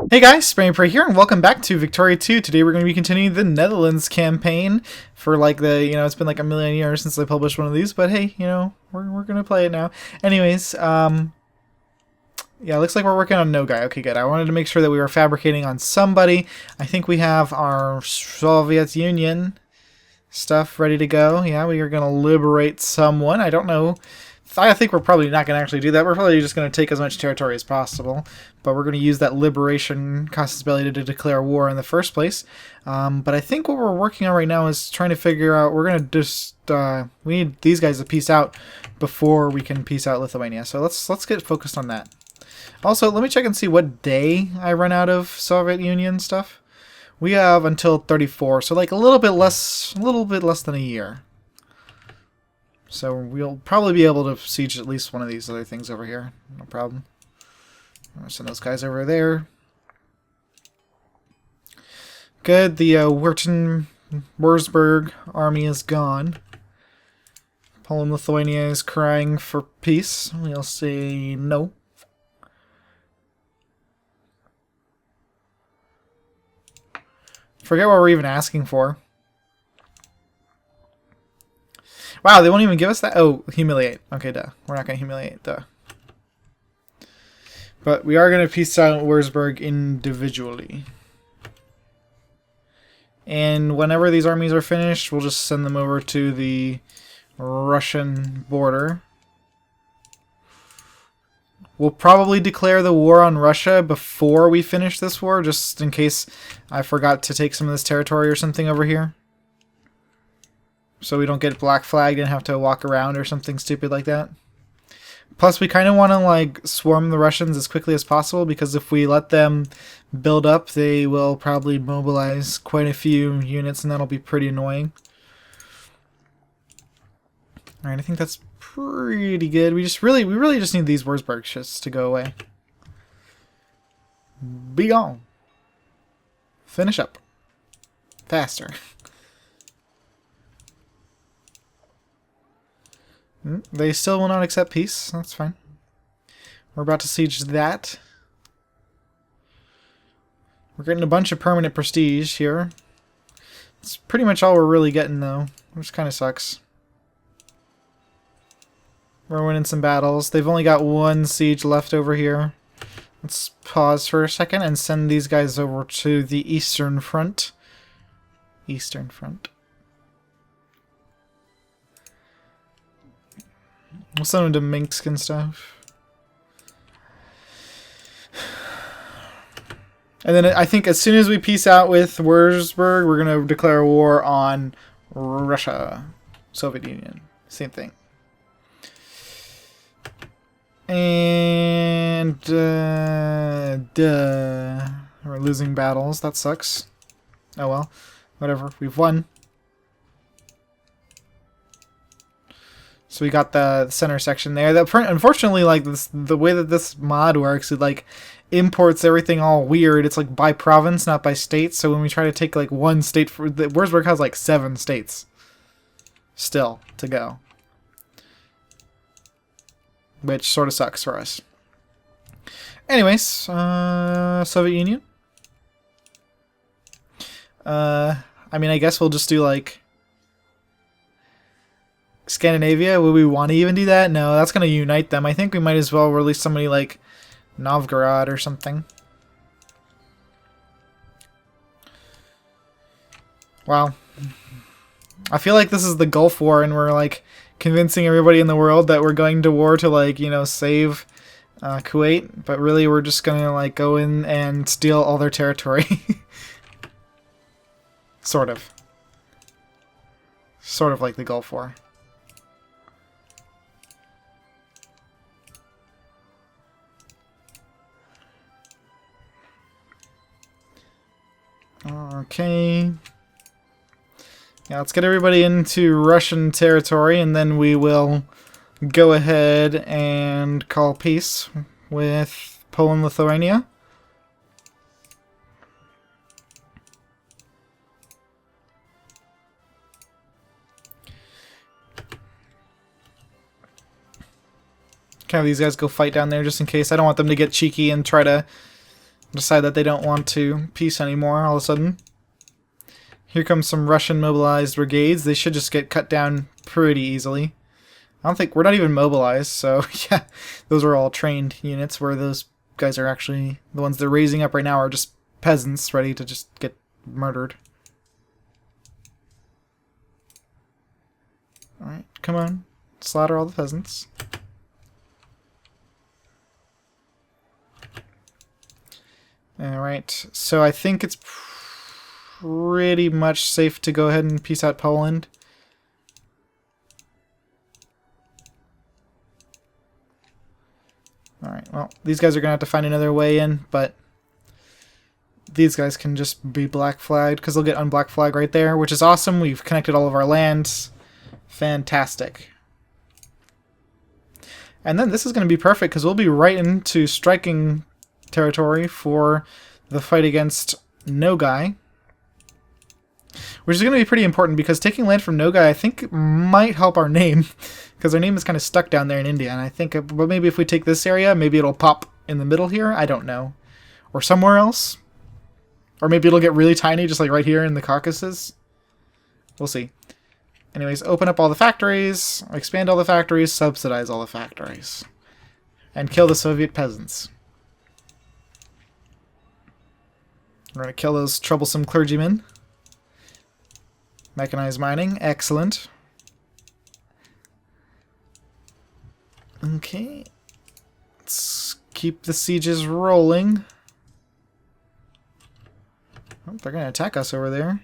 Hey guys, Sprainprey here, and welcome back to Victoria 2. Today we're going to be continuing the Netherlands campaign for it's been like a million years since I published one of these, but hey, we're going to play it now. Anyways, yeah, looks like we're working on no guy. Okay, good. I wanted to make sure that we were fabricating on somebody. I think we have our Soviet Union stuff ready to go. Yeah, we are going to liberate someone. I don't know. I think we're probably not going to actually do that. We're probably just going to take as much territory as possible. But we're going to use that liberation cost ability to declare war in the first place. But I think what we're working on right now is trying to figure out... We're going to just... we need these guys to peace out before we can peace out Lithuania. So let's get focused on that. Also, let me check and see what day I run out of Soviet Union stuff. We have until 34, so like a little bit less than a year. So we'll probably be able to siege at least one of these other things over here. No problem. I'll send those guys over there. Good. The Würzburg army is gone. Poland, Lithuania is crying for peace. We'll say no. Forget what we're even asking for. Wow, they won't even give us that? Oh, humiliate. Okay, duh. We're not going to humiliate, duh. But we are going to peace out Würzburg individually. And whenever these armies are finished, we'll just send them over to the Russian border. We'll probably declare the war on Russia before we finish this war, just in case I forgot to take some of this territory or something over here. So we don't get black flagged and have to walk around or something stupid like that. Plus, we kind of want to like swarm the Russians as quickly as possible, because if we let them build up, they will probably mobilize quite a few units, and that'll be pretty annoying. Alright, I think that's pretty good. We really just need these Würzburg shits to go away. Be gone. Finish up. Faster. They still will not accept peace. That's fine. We're about to siege that. We're getting a bunch of permanent prestige here. It's pretty much all we're really getting, though, which kind of sucks. We're winning some battles. They've only got one siege left over here. Let's pause for a second and send these guys over to the Eastern Front. Eastern Front. We'll send them to Minsk and stuff. And then I think as soon as we peace out with Würzburg, we're going to declare war on Russia. Soviet Union. Same thing. And... we're losing battles. That sucks. Oh well. Whatever. We've won. So we got the center section there. Unfortunately, like the way that this mod works, it like imports everything all weird. It's like by province, not by state. So when we try to take like one state, Würzburg has like 7 states still to go, which sort of sucks for us. Anyways, Soviet Union. I mean, I guess we'll just do like Scandinavia. Would we want to even do that? No, that's going to unite them. I think we might as well release somebody like Novgorod or something. Wow. I feel like this is the Gulf War and we're like convincing everybody in the world that we're going to war to like, save Kuwait, but really we're just going to like go in and steal all their territory. Sort of. Sort of like the Gulf War. Okay. Yeah, let's get everybody into Russian territory, and then we will go ahead and call peace with Poland, Lithuania. Kind of these guys go fight down there just in case. I don't want them to get cheeky and try to decide that they don't want to peace anymore all of a sudden. Here comes some Russian mobilized brigades. They should just get cut down pretty easily. I don't think... We're not even mobilized, so yeah. Those are all trained units, where those guys are actually... The ones they're raising up right now are just peasants ready to just get murdered. Alright, come on. Slaughter all the peasants. Alright, so I think it's pretty much safe to go ahead and peace out Poland. Alright, well, these guys are going to have to find another way in, but these guys can just be black flagged, because they'll get unblack flag right there, which is awesome. We've connected all of our lands. Fantastic. And then this is going to be perfect, because we'll be right into striking territory for the fight against Nogai. Which is going to be pretty important, because taking land from Nogai, I think, might help our name. Because our name is kind of stuck down there in India, and I think but maybe if we take this area, maybe it'll pop in the middle here. I don't know. Or somewhere else. Or maybe it'll get really tiny, just like right here in the Caucasus. We'll see. Anyways, open up all the factories, expand all the factories, subsidize all the factories. And kill the Soviet peasants. We're going to kill those troublesome clergymen. Mechanized mining, excellent. Okay. Let's keep the sieges rolling. Oh, they're going to attack us over there.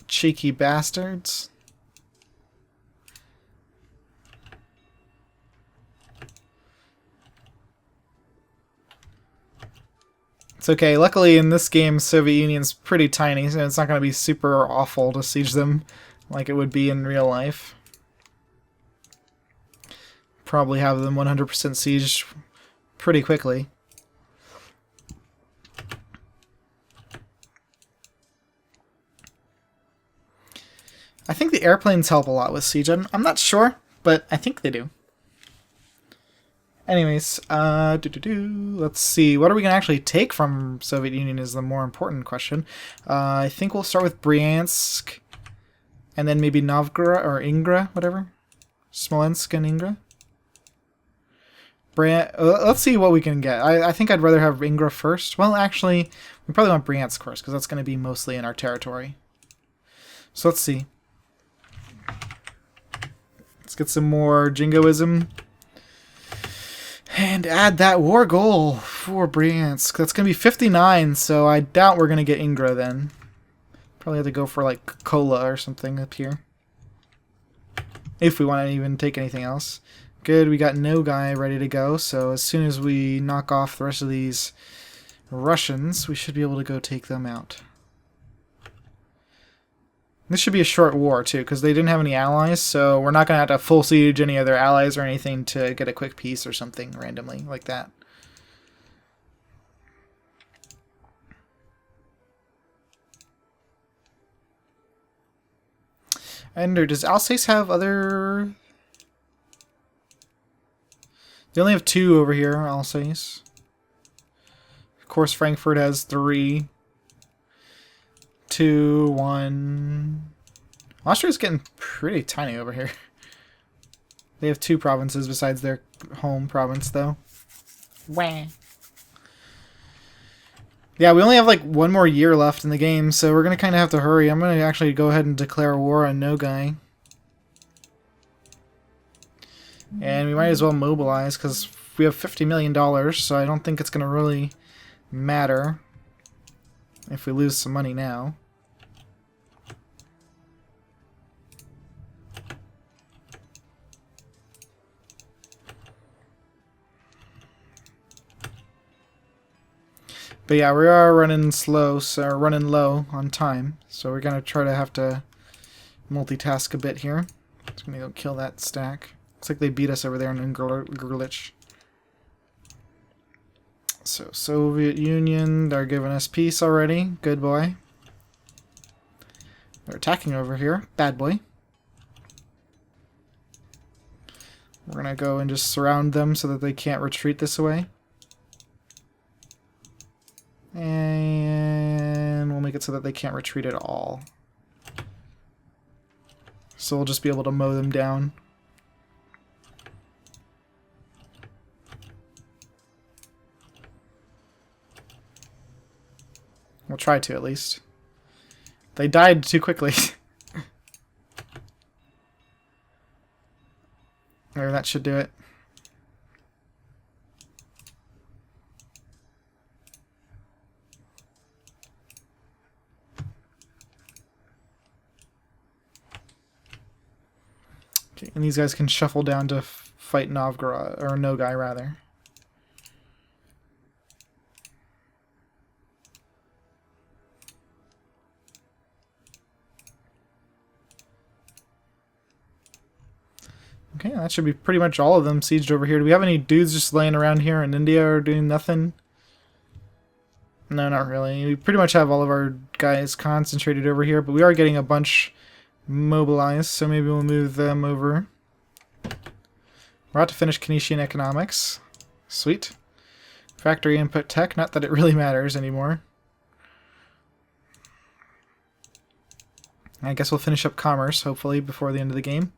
Cheeky bastards. It's okay. Luckily, in this game, Soviet Union's pretty tiny, so it's not going to be super awful to siege them like it would be in real life. Probably have them 100% sieged pretty quickly. I think the airplanes help a lot with siege. I'm not sure, but I think they do. Anyways, let's see. What are we going to actually take from Soviet Union is the more important question. I think we'll start with Bryansk, and then maybe Novgorod, or Ingra, whatever. Smolensk and Ingra. Let's see what we can get. I think I'd rather have Ingra first. Well, actually, we probably want Bryansk first, because that's going to be mostly in our territory. So let's see. Let's get some more jingoism. And add that war goal for Bryansk. That's going to be 59, so I doubt we're going to get Ingra then. Probably have to go for, like, Kola or something up here. If we want to even take anything else. Good, we got Nogai ready to go, so as soon as we knock off the rest of these Russians, we should be able to go take them out. This should be a short war, too, because they didn't have any allies, so we're not going to have to full siege any of their allies or anything to get a quick peace or something randomly like that. And does Alsace have other... They only have 2 over here, Alsace. Of course, Frankfurt has 3. 2, 1... Austria's getting pretty tiny over here. They have 2 provinces besides their home province, though. Wah. Yeah, we only have like 1 more year left in the game, so we're going to kind of have to hurry. I'm going to actually go ahead and declare war on Nogai. And we might as well mobilize, because we have $50 million, so I don't think it's going to really matter if we lose some money now. But yeah, we are running slow, so running low on time, so we're going to have to multitask a bit here. Just going to go kill that stack. Looks like they beat us over there in Gerlich. So, Soviet Union, they're giving us peace already. Good boy. They're attacking over here. Bad boy. We're going to go and just surround them so that they can't retreat this way. And we'll make it so that they can't retreat at all. So we'll just be able to mow them down. We'll try to, at least. They died too quickly. There, that should do it. Okay, and these guys can shuffle down to fight Novgorod, or Nogai, rather. Okay, that should be pretty much all of them sieged over here. Do we have any dudes just laying around here in India or doing nothing? No, not really. We pretty much have all of our guys concentrated over here, but we are getting a bunch mobilized, so maybe we'll move them over. We're about to finish Canisian economics. Sweet. Factory input tech, not that it really matters anymore. I guess we'll finish up commerce, hopefully, before the end of the game.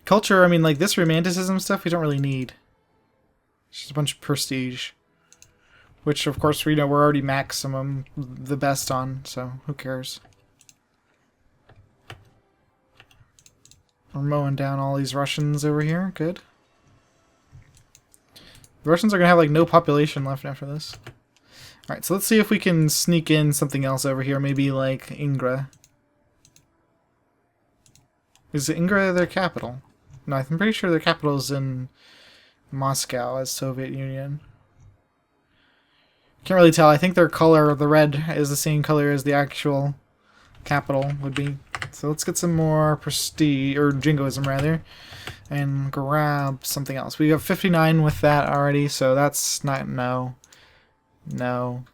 Culture, I mean, like, this romanticism stuff we don't really need. It's just a bunch of prestige. Which, of course, we know we're already maximum the best on, so who cares? We're mowing down all these Russians over here. Good. The Russians are going to have, like, no population left after this. Alright, so let's see if we can sneak in something else over here. Maybe, like, Ingra. Is Ingra their capital? No, I'm pretty sure their capital is in Moscow as Soviet Union. Can't really tell. I think their color, the red, is the same color as the actual capital would be. So let's get some more prestige, or jingoism rather, and grab something else. We have 59 with that already, so that's not, no. No.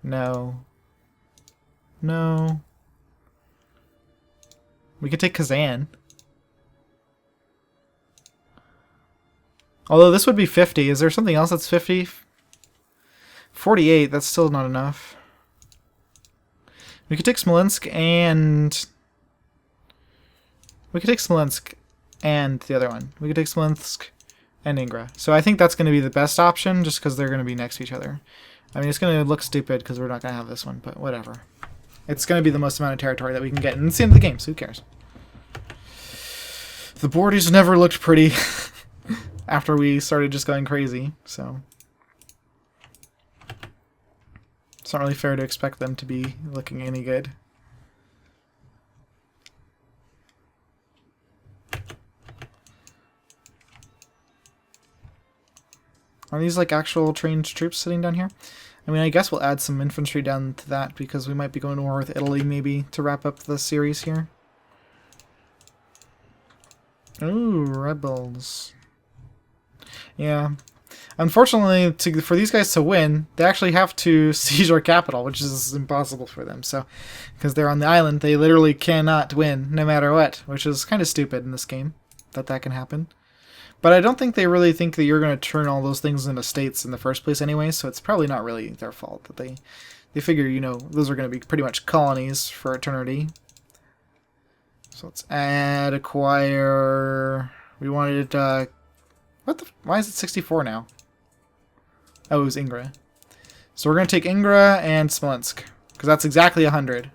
No. No. We could take Kazan. Although this would be 50. Is there something else that's 50? 48, that's still not enough. We could take Smolensk and... We could take Smolensk and the other one. We could take Smolensk and Ingra. So I think that's going to be the best option, just because they're going to be next to each other. I mean, it's going to look stupid because we're not going to have this one, but whatever. It's going to be the most amount of territory that we can get. And it's the end of the game, so who cares? The borders never looked pretty after we started just going crazy, so... It's not really fair to expect them to be looking any good. Are these like actual trained troops sitting down here? I mean, I guess we'll add some infantry down to that because we might be going to war with Italy maybe to wrap up the series here. Ooh, rebels. Yeah. Unfortunately, for these guys to win, they actually have to siege our capital, which is impossible for them. So, because they're on the island, they literally cannot win, no matter what, which is kind of stupid in this game, that can happen. But I don't think they really think that you're going to turn all those things into states in the first place anyway, so it's probably not really their fault that they figure, you know, those are going to be pretty much colonies for eternity. So let's add, acquire... We wanted... why is it 64 now? Oh, it was Ingra. So we're going to take Ingra and Smolensk, because that's exactly 100.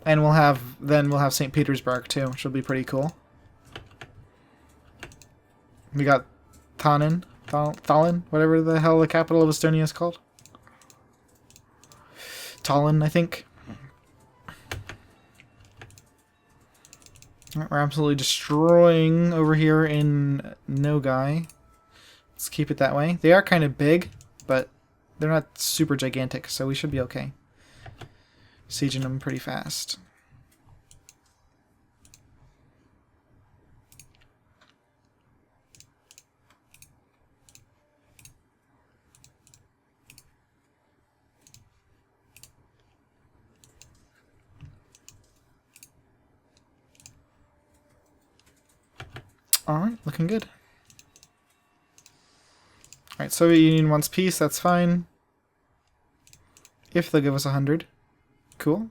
And we'll have St. Petersburg too, which will be pretty cool. We got Tallinn, whatever the hell the capital of Estonia is called. Tallinn, I think. We're absolutely destroying over here in Nogai. Let's keep it that way. They are kind of big, but they're not super gigantic, so we should be okay. Sieging them pretty fast. Alright, looking good. Alright, Soviet Union wants peace, that's fine. If they'll give us 100. Cool.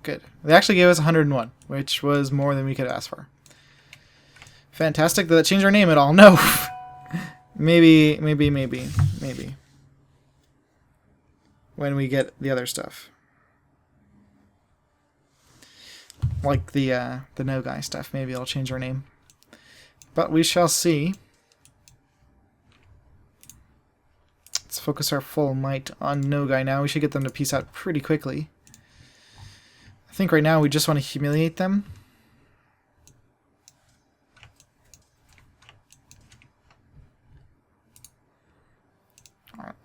Good. They actually gave us 101, which was more than we could ask for. Fantastic. Did that change our name at all? No. maybe. When we get the other stuff. Like the no guy stuff. Maybe it'll change our name. But we shall see. Let's focus our full might on no guy now. We should get them to peace out pretty quickly. I think right now we just want to humiliate them.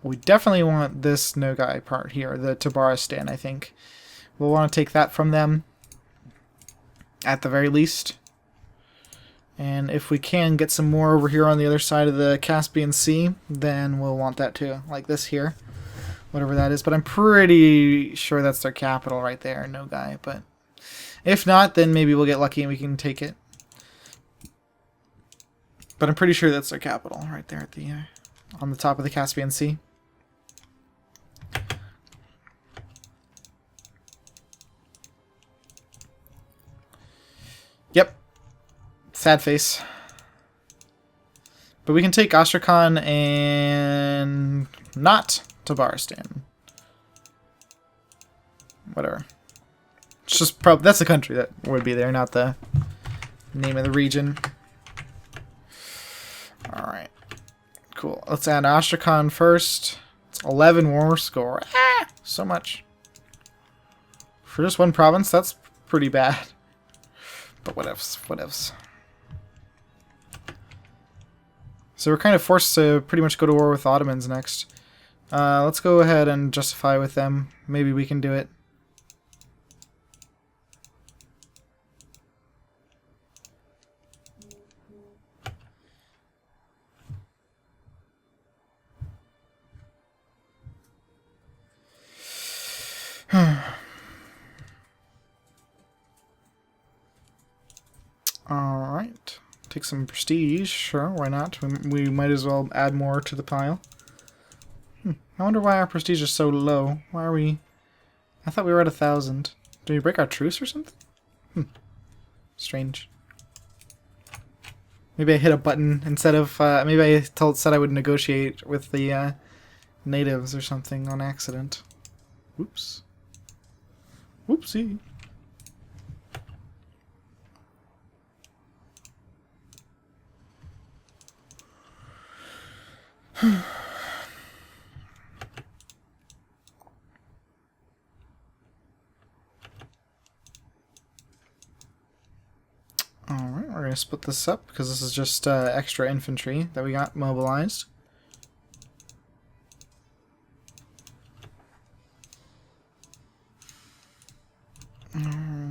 We definitely want this no guy part here, the Tabaristan, I think. We'll want to take that from them at the very least. And if we can get some more over here on the other side of the Caspian Sea, then we'll want that too, like this here. Whatever that is, but I'm pretty sure that's their capital right there, no guy. But if not, then maybe we'll get lucky and we can take it. But I'm pretty sure that's their capital right there at the on the top of the Caspian Sea. Yep, sad face. But we can take Astrakhan and not Tabaristan. Whatever. It's just probably that's the country that would be there, not the name of the region. Alright. Cool. Let's add Astrakhan first. It's 11 war score. Ah, so much. For just one province, that's pretty bad. But whatevs, whatevs. So we're kind of forced to pretty much go to war with Ottomans next. Let's go ahead and justify with them. Maybe we can do it. Alright. Take some prestige. Sure, why not? We might as well add more to the pile. I wonder why our prestige is so low. Why are we... I thought we were at 1,000. Did we break our truce or something? Strange. Maybe I hit a button instead of... maybe I said I would negotiate with the natives or something on accident. Whoops. Whoopsie. Alright, we're going to split this up because this is just extra infantry that we got mobilized.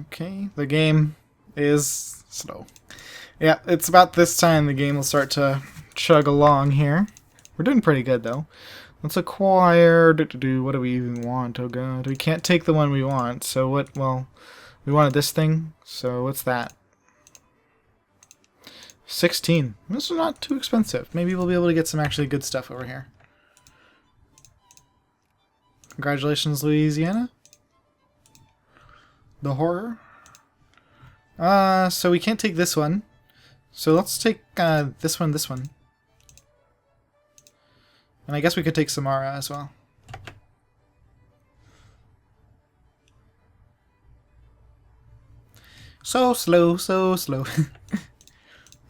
Okay, the game is slow. Yeah, it's about this time the game will start to chug along here. We're doing pretty good though. Let's acquire... What do we even want? Oh god, we can't take the one we want. So what? Well, we wanted this thing. So what's that? 16. This is not too expensive. Maybe we'll be able to get some actually good stuff over here. Congratulations, Louisiana. The horror. So we can't take this one. So let's take this one, this one. And I guess we could take Samara as well. So slow, so slow.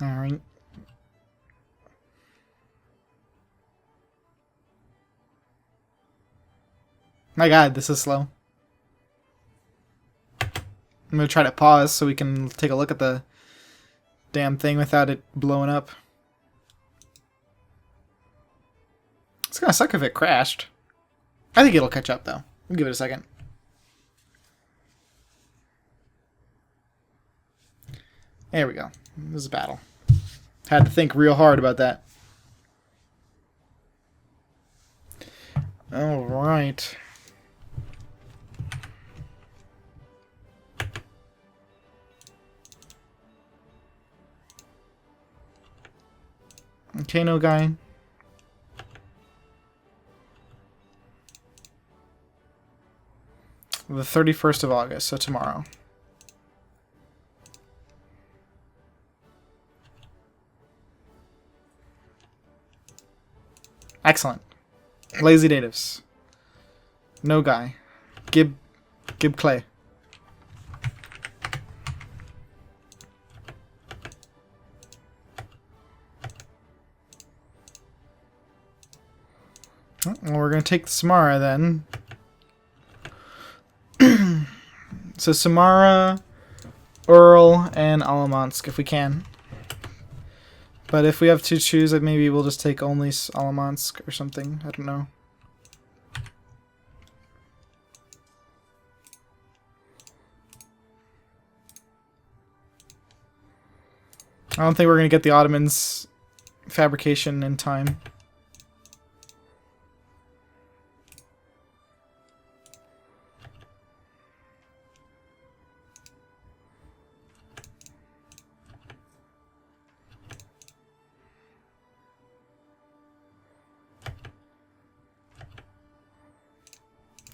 Alright. My god, this is slow. I'm gonna try to pause so we can take a look at the damn thing without it blowing up. It's gonna suck if it crashed. I think it'll catch up though. We'll give it a second. There we go. This is a battle. Had to think real hard about that. Alright. Okay, no guy. The 31st of August, so tomorrow. Excellent. Lazy natives. No guy. Gib Clay. Well, we're going to take Samara then. So Samara, Earl, and Alamansk if we can. But if we have to choose, like maybe we'll just take only Alamansk or something. I don't know. I don't think we're going to get the Ottomans fabrication in time.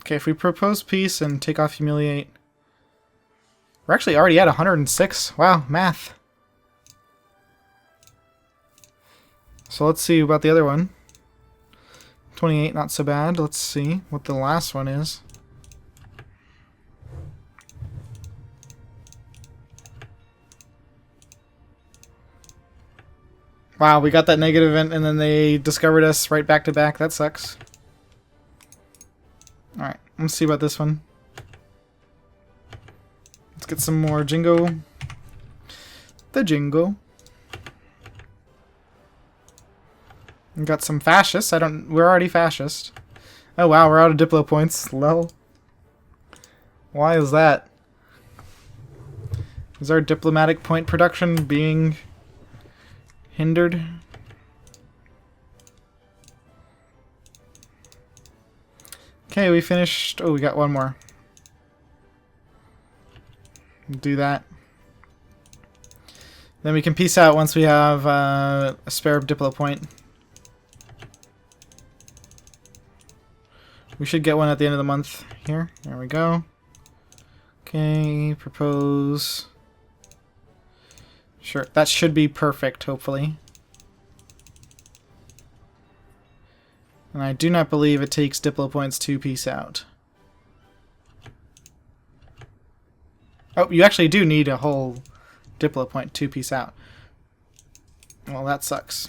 Okay, if we propose peace and take off humiliate, we're actually already at 106. Wow, math. So let's see about the other one. 28, not so bad. Let's see what the last one is. Wow, we got that negative event and then they discovered us right back to back. That sucks. Alright, let's see about this one. Let's get some more Jingo. The Jingo. We got some fascists. We're already fascist. Oh wow, we're out of Diplo points. Lol. Why is that? Is our diplomatic point production being hindered? Okay, we finished. Oh, we got one more. Do that. Then we can peace out once we have a spare Diplo point. We should get one at the end of the month here. There we go. Okay, propose. Sure, that should be perfect, hopefully. And I do not believe it takes Diplo points to peace out. Oh, you actually do need a whole Diplo point to peace out. Well, that sucks.